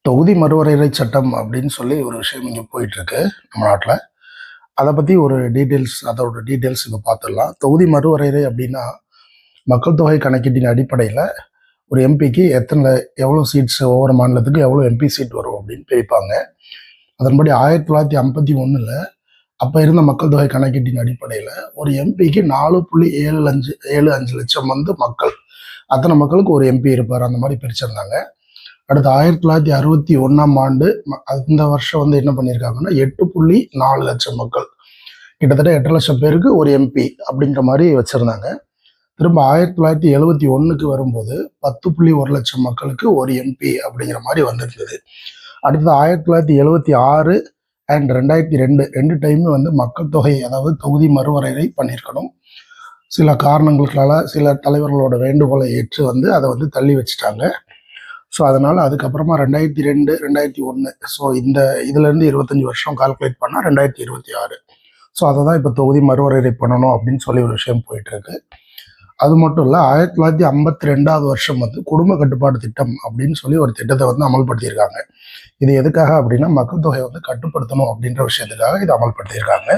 தொகுதி மறுவரையறை சட்டம் அப்படின்னு சொல்லி ஒரு விஷயம் இங்கே போயிட்டுருக்கு நம்ம நாட்டில். அதை பற்றி ஒரு அதோட டீட்டெயில்ஸ் இப்போ பார்த்துடலாம். தொகுதி மறுவரையறை அப்படின்னா மக்கள் தொகை கணக்கீட்டின் அடிப்படையில் ஒரு எம்பிக்கு எவ்வளோ சீட்ஸ், ஒவ்வொரு மாநிலத்துக்கு எவ்வளோ எம்பி சீட் வரும் அப்படின்னு பிரிப்பாங்க. அதன்படி 1951 அப்போ இருந்த மக்கள் தொகை கணக்கீட்டின் அடிப்படையில் ஒரு எம்பிக்கு 4.75 லட்சம் மக்கள், அத்தனை மக்களுக்கு ஒரு எம்பி இருப்பார். அந்த மாதிரி பிரிச்சிருந்தாங்க. அடுத்து 1961 அந்த வருஷம் என்ன பண்ணியிருக்காங்கன்னா 8.4 லட்சம் மக்கள், கிட்டத்தட்ட 8 லட்சம் பேருக்கு ஒரு எம்பி அப்படிங்கிற மாதிரி வச்சுருந்தாங்க. திரும்ப 1971 வரும்போது 10.1 லட்சம் மக்களுக்கு ஒரு எம்பி அப்படிங்கிற மாதிரி வந்திருந்தது. அடுத்தது 1976 அண்ட் 2002 ரெண்டு டைமும் மக்கள் தொகை, அதாவது தொகுதி மறுவரையறை பண்ணியிருக்கணும். சில காரணங்களுக்கால சில தலைவர்களோட வேண்டுகோளை ஏற்று அதை தள்ளி வச்சுட்டாங்க. ஸோ அதனால் அதுக்கப்புறமா 2002, 2001, ஸோ இதுலேருந்து 25 வருஷம் கால்குலேட் பண்ணால் 2026. ஸோ அதை தான் இப்போ தொகுதி மறுவரையறை பண்ணணும் அப்படின்னு சொல்லி ஒரு விஷயம் போயிட்டுருக்கு. அது மட்டும் இல்லை, 1952 வருஷம் குடும்ப கட்டுப்பாடு திட்டம் அப்படின்னு சொல்லி ஒரு திட்டத்தை அமல்படுத்தியிருக்காங்க. இது எதுக்காக அப்படின்னா மக்கள் தொகை கட்டுப்படுத்தணும் அப்படின்ற விஷயத்துக்காக இதை அமல்படுத்தியிருக்காங்க.